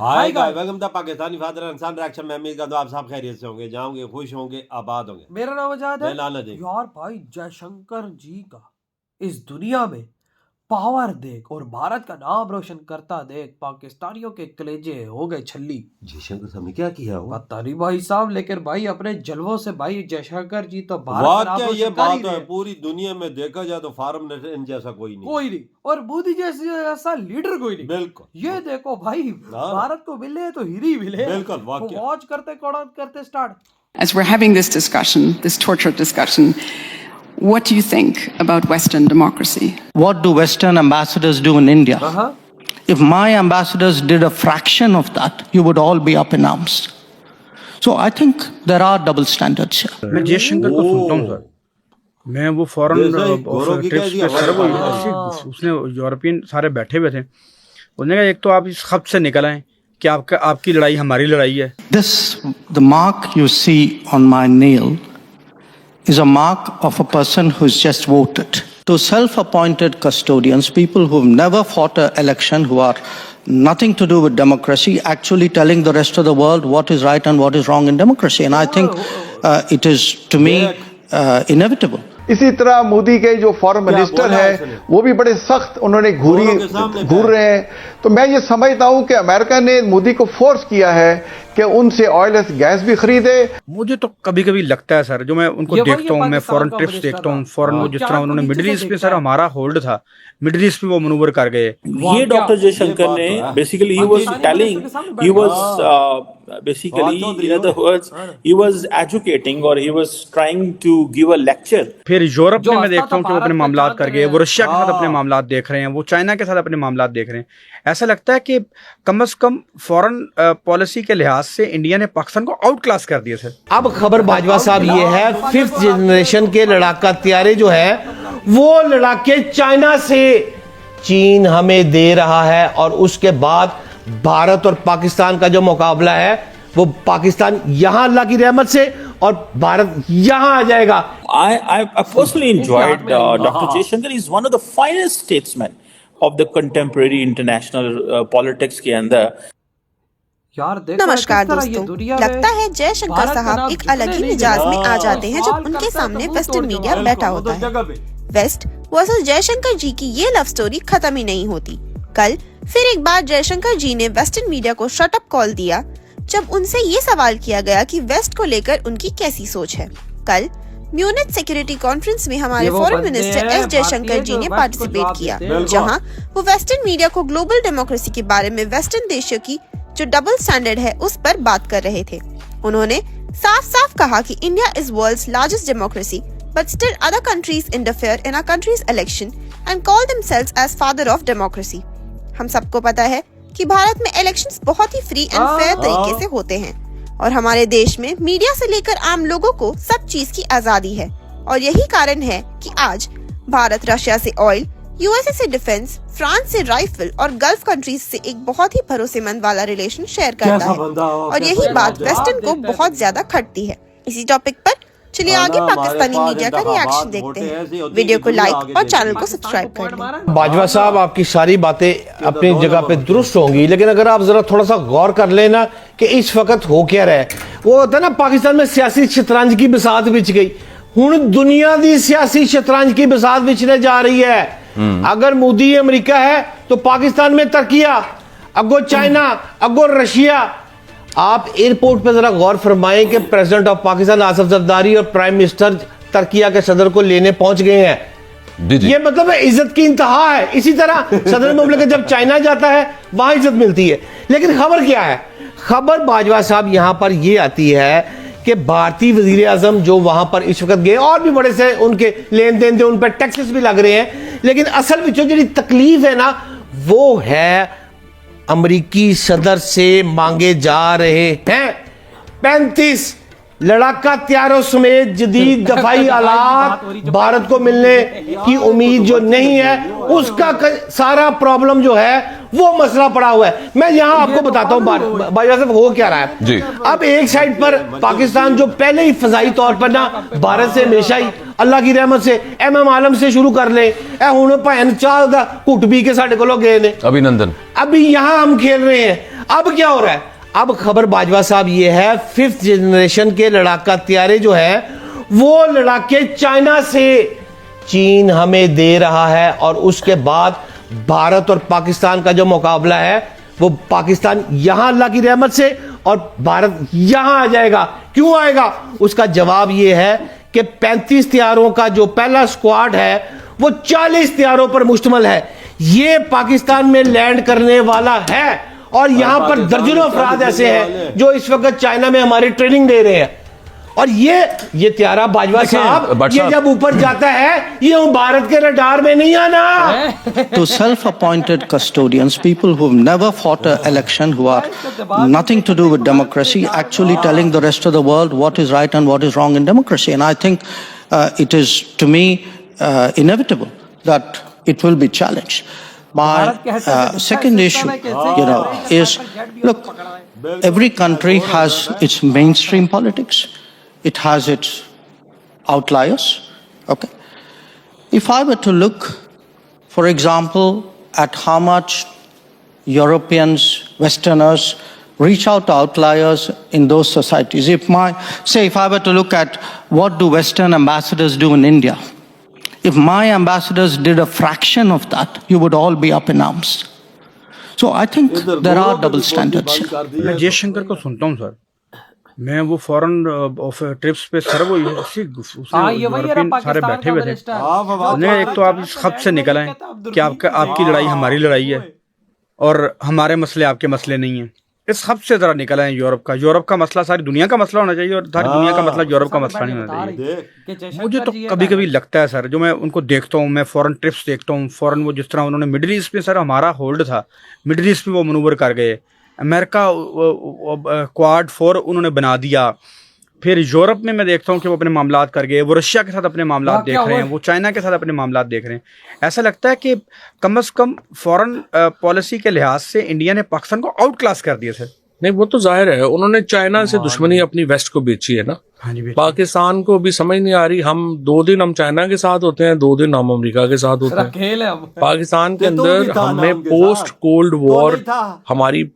Hi guys, welcome to Pakistani father इंसान reaction में। उम्मीद करता हूं आप सब खैरियत से होंगे, जाओगे खुश होंगे, आबाद होंगे। मेरा नाम आजाद है। मैं लाला जी। यार भाई जयशंकर जी का इस दुनिया में पावर देख और भारत का नाम रोशन करता देख पाकिस्तानियों के कलेजे हो गए छल्ली। जयशंकर साहब ने क्या किया हुआ? पता नहीं भाई साहब, लेकिन भाई अपने जलवों से भाई जयशंकर जी तो भारत का नाम वाकई रोशन ये कर ही बात रहे है, हैं। पूरी दुनिया में देखा जाए तो फार्म नेशन जैसा कोई नहीं और मोदी जैसा लीडर कोई नहीं। बिल्कुल। ये देखो भाई, हाँ। भारत को मिले तो हीरी मिले। बिल्कुल, वाकई। तो वॉच करते start. As we're having this discussion, this tortured discussion, what do you think about Western democracy? What do Western ambassadors do in India? If my ambassadors did a fraction of that, you would all be up in arms. So I think there are double standards here. मैं जयशंकर को सुनता हूँ sir. मैं वो foreign trips पे sir, वो उसने European सारे बैठे हुए थे। उसने कहा एक तो आप इस खत से निकल आए कि आपकी लड़ाई हमारी लड़ाई है। This, the mark you see on my nail, is a mark of a person who's just voted. To self-appointed custodians, people who've never fought an election, who are nothing to do with democracy, actually telling the rest of the world what is right and what is wrong in democracy. And I think it is, to me, inevitable. इसी तरह मोदी के जो foreign minister है वो भी बड़े सख्त उन्होंने घूर रहे हैं। तो मैं ये समझता हूं कि अमेरिका ने मोदी को फोर्स किया है कि उनसे ऑयल एंड गैस भी खरीदे। मुझे तो कभी कभी लगता है सर, जो मैं उनको देखता हूँ, मैं फॉरेन ट्रिप्स देखता हूँ, फॉरेन जिस तरह उन्होंने मिडिल ईस्ट पे सर हमारा होल्ड था, मिडिल ईस्ट पे वो मनूवर कर गए। ये डॉक्टर जयशंकर ने basically he was telling, he was basically in other words he was educating or he was trying to give a lecture। फिर यूरोप में मैं देखता हूँ कि वो अपने मामलात कर गए, वो रशिया के साथ अपने मामलात देख रहे हैं, वो चाइना के साथ अपने मामलात देख रहे हैं। ऐसा लगता है कि कम से कम फॉरेन पॉलिसी के लिहाज से इंडिया ने पाकिस्तान को आउट क्लास कर दिया सर। अब खबर बाजवा साहब ये है, 5th जनरेशन के लड़ाका तैयारे जो है वो लड़ाके चाइना से चीन हमें दे रहा है, और उसके बाद भारत और पाकिस्तान का जो मुकाबला है वो पाकिस्तान यहां अल्लाह की रहमत से और भारत यहां आ जाएगा। I personally enjoyed Dr. Jaishankar is one of the finest statesmen of the contemporary international politics के अंदर। नमस्कार दोस्तों, लगता है जयशंकर साहब एक अलग ही मिजाज में आ जाते हैं जब उनके सामने वेस्टर्न मीडिया बैठा होता है। वेस्ट वर्सेस जयशंकर जी की ये लव स्टोरी खत्म ही नहीं होती। कल फिर एक बार जयशंकर जी ने वेस्टर्न मीडिया को शट अप कॉल दिया जब उनसे ये सवाल किया गया कि वेस्ट को लेकर उनकी कैसी सोच है। कल म्यूनिच सिक्योरिटी कॉन्फ्रेंस में हमारे फॉरेन मिनिस्टर एस जयशंकर जी ने पार्टिसिपेट किया, जहां वो वेस्टर्न मीडिया को ग्लोबल डेमोक्रेसी के बारे में वेस्टर्न देशों की जो डबल स्टैंडर्ड है उस पर बात कर रहे थे। उन्होंने साफ साफ कहा कि India is world's largest democracy, but still other countries interfere in our countries election and call themselves as father of democracy. हम सबको पता है कि भारत में इलेक्शंस बहुत ही फ्री एंड फेयर तरीके से होते हैं, और हमारे देश में मीडिया से लेकर आम लोगों को सब चीज की आजादी है, और यही कारण है कि आज भारत रशिया से ऑयल, यूएसए से डिफेंस, फ्रांस से राइफल और गल्फ कंट्रीज से एक बहुत ही भरोसेमंद वाला रिलेशन शेयर करता है, और यही बात वेस्टर्न को बहुत ज्यादा खटती है। इसी टॉपिक पर चलिए आगे पाकिस्तानी मीडिया का रिएक्शन देखते हैं। वीडियो को लाइक और चैनल को सब्सक्राइब कर लें। बाजवा साहब, आपकी सारी बातें अपनी जगह पे दुरुस्त होंगी, लेकिन अगर आप जरा थोड़ा सा गौर कर लेना कि इस वक्त हो क्या रहा है। वो होता है ना, पाकिस्तान में सियासी शतरंज की बिसात बिछ गई, हुण दुनिया की सियासी शतरंज की बिसात बिछने जा रही है। अगर मोदी अमेरिका है तो पाकिस्तान में तुर्किया, अगो चाइना, अगो रशिया। आप एयरपोर्ट पे जरा गौर फरमाएं कि प्रेसिडेंट ऑफ पाकिस्तान आसिफ जरदारी और प्राइम मिनिस्टर तुर्किया के सदर को लेने पहुंच गए हैं। ये मतलब है इज्जत की इंतहा है। इसी तरह सदर मुमलिकत जब चाइना जाता है वहां इज्जत मिलती है। लेकिन खबर क्या है? खबर बाजवा साहब यहां पर ये आती है कि भारतीय वजीर आजम जो वहां पर इस वक्त गए, और भी बड़े से उनके लेन देन थे, उन पर टैक्सेस भी लग रहे हैं, लेकिन असल में जो तकलीफ है ना वो है अमरीकी सदर से मांगे जा रहे हैं 35 लड़ाका तैयारों समेत जदीद दफाई आलात भारत को मिलने की उम्मीद जो नहीं है, उसका सारा प्रॉब्लम जो है वो मसला पड़ा हुआ है। मैं यहां आपको बताता हूं बाजवा साहब हो क्या रहा है जी। अब एक साइड पर पाकिस्तान जो पहले ही फजाई तौर पर ना भारत से हमेशा ही अल्लाह की रहमत से एमएम आलम से शुरू कर ले, हुण भैन चाह दा घुट पी के साडे कोलों गए ने, अभिनंदन। अभी यहां हम खेल रहे हैं। अब क्या हो रहा है? अब खबर बाजवा साहब ये है, 5th जनरेशन के लड़ाका तैयारे जो है वो लड़ाके चाइना से चीन हमें दे रहा है, और उसके बाद भारत और पाकिस्तान का जो मुकाबला है वो पाकिस्तान यहां अल्लाह की रहमत से और भारत यहां आ जाएगा। क्यों आएगा? उसका जवाब ये है कि 35 तैयारों का जो पहला स्क्वाड है वो 40 तैयारों पर मुश्तमिल है। ये पाकिस्तान में लैंड करने वाला है, और यहां पर दर्जनों अफराद ऐसे हैं जो इस वक्त चाइना में हमारी ट्रेनिंग दे रहे हैं। और ये त्यारा बाजवा साहब, ये जब ऊपर जाता है ये भारत के रडार में नहीं आना। To self-appointed custodians, people who've never fought an election, who are nothing to do with democracy, actually telling the rest of the world what is right and what is wrong in democracy. And I think it is, to me, inevitable that it will be challenged. My second issue, is, look, every country has its mainstream politics. It has its outliers, okay? If I were to look, for example, at how much Europeans, Westerners reach out to outliers in those societies, if I were to look at what do Western ambassadors do in India, if my ambassadors did a fraction of that, you would all be up in arms. So I think there are double standards. मैं जयशंकर को सुनता हूँ sir, मैं वो foreign trips पे sir वो European सारे बैठे हुए थे। एक तो आप इस खत से निकल आए कि आपकी लड़ाई हमारी लड़ाई है और हमारे मसले आपके मसले नहीं है। इस खत से जरा निकल आए यूरोप का मसला सारी दुनिया का मसला होना चाहिए, और सारी दुनिया का मसला यूरोप का मसला नहीं होना चाहिए। मुझे तो कभी कभी लगता है सर, जो मैं उनको देखता हूँ, मैं फॉरेन ट्रिप्स देखता हूँ, फॉरेन वो जिस तरह उन्होंने मिडिल ईस्ट में सर हमारा होल्ड था, मिडिल ईस्ट में वो मनूवर कर गए, अमेरिका क्वाड 4 उन्होंने बना दिया, फिर यूरोप में मैं देखता हूँ कि वो अपने मामलात कर गए, वो रशिया के साथ अपने मामलात देख रहे हैं, वो चाइना के साथ अपने मामलात देख रहे हैं। ऐसा लगता है कि कम से कम फॉरेन पॉलिसी के लिहाज से इंडिया ने पाकिस्तान को आउट क्लास कर दिया सर। नहीं, वो तो जाहिर है, उन्होंने चाइना से दुश्मनी अपनी वेस्ट को बेची है ना। हाँ जी, पाकिस्तान को भी समझ नहीं आ रही, हम 2 दिन हम चाइना के साथ होते हैं, 2 दिन हम अमेरिका के साथ होते हैं। पाकिस्तान के अंदर हमें पोस्ट कोल्ड वॉर हमारी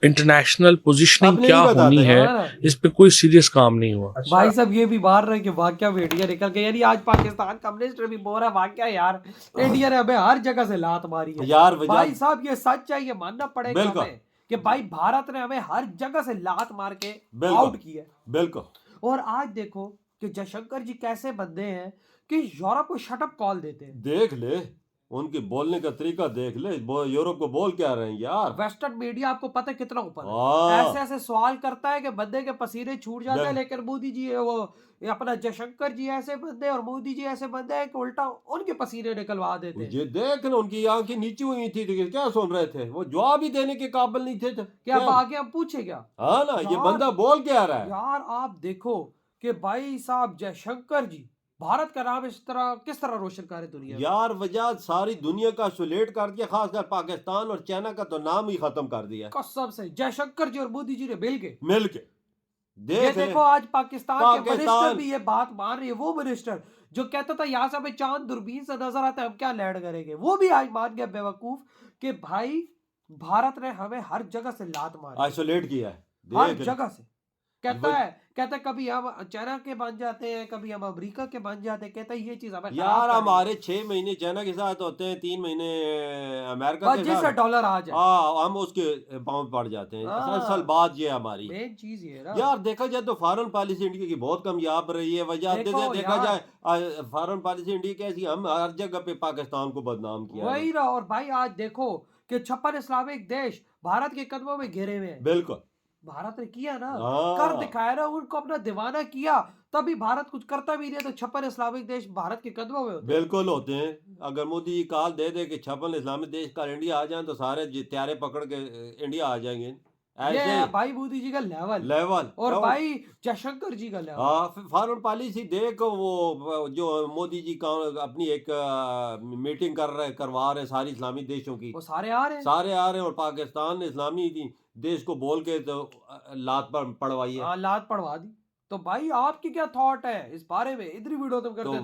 इंटरनेशनल पोजीशनिंग क्या होनी है, इस पे कोई सीरियस काम नहीं हुआ। भाई साहब ये भी बाहर रहे कि वाकया वीडियो निकल के, यानी आज पाकिस्तान कम्युनिस्ट भी बोल रहा है वाकया यार इंडिया ने हमें हर जगह से लात मारी है यार। भाई साहब ये सच है, ये मानना पड़ेगा हमें कि भाई भारत ने हमें हर जगह से लात मार के आउट किया। बिल्कुल। और आज देखो कि जयशंकर जी कैसे बंदे हैं कि यूरोप को शटअप कॉल देते हैं। देख ले उनके बोलने का तरीका, देख ले यूरोप को बोल क्या रहे हैं यार। वेस्टर्न मीडिया आपको पता है कितना ऊपर है, ऐसे ऐसे सवाल करता है कि बंदे के पसीने छूट जाते हैं, लेकिन मोदी जी वो अपना जयशंकर जी ऐसे बंदे और मोदी जी ऐसे बंदे हैं कि उल्टा उनके पसीने निकलवा देते हैं। ये देख ना, उनकी आंखें नीची हुई थी, क्या सुन रहे थे, वो जवाब ही देने के काबिल नहीं थे। क्या अब आगे हम पूछे क्या? हाँ ना, ये बंदा बोल क्या रहा है यार। आप देखो कि भाई साहब जयशंकर जी भारत का नाम किस तरह रोशन करे दुनिया में। यार वजह सारी दुनिया का सुलेट कर दिया, खासकर पाकिस्तान और चाइना का तो नाम ही खत्म कर दिया कसम से। जयशंकर जी और मोदी जी ने मिल के ये देखो आज पाकिस्तान के मिनिस्टर भी ये बात मान रही है। वो मिनिस्टर जो कहता था यहाँ से हमें चांद दूरबीन से नजर आता है, हम क्या लैंड करेंगे, वो भी आज मान गया बेवकूफ कि भाई भारत ने हमें हर जगह से लात मारी, आइसोलेट किया है हर जगह से। कहता है कभी हम चाइना के बन जाते हैं, कभी हम अमेरिका के बन जाते हैं। कहता है ये चीज हमें यार, हमारे 6 महीने चाइना के साथ होते हैं, 3 महीने अमेरिका के साथ, डॉलर आ जाए हम उसके पाँव पड़ जाते हैं। 10 साल बाद ये हमारी मेन चीज ये ना यार। देखा जाए तो फॉरेन पॉलिसी इंडिया की बहुत कामयाब रही है। वजह देखा जाए फॉरेन पॉलिसी इंडिया कैसी, हम हर जगह पे पाकिस्तान को बदनाम किया वही रहा। और भाई आज देखो कि 56 इस्लामिक देश भारत के कदमों में घिरे हुए हैं। बिल्कुल भारत ने किया ना, कर दिखाया ना, उनको अपना दीवाना किया, तभी भारत कुछ करता भी नहीं। तो 56 इस्लामिक देश भारत के कदमों में होते बिल्कुल होते हैं। अगर मोदी जी कॉल दे दे कि 56 इस्लामिक देश का इंडिया आ जाए तो सारे त्यारे पकड़ के इंडिया आ जाएंगे। ऐसे भाई मोदी जी का लेवल और भाई जयशंकर जी का लेवल। हाँ, फॉरेन पॉलिसी देखो, वो जो मोदी जी का अपनी एक मीटिंग करवा रहे सारी इस्लामी देशों की, वो सारे आ रहे हैं और पाकिस्तान इस्लामी देश को बोल के तो लात पड़वाई है। लात पड़वा दी। तो भाई आपकी क्या थॉट है इस बारे में? इधर वीडियो तुम करते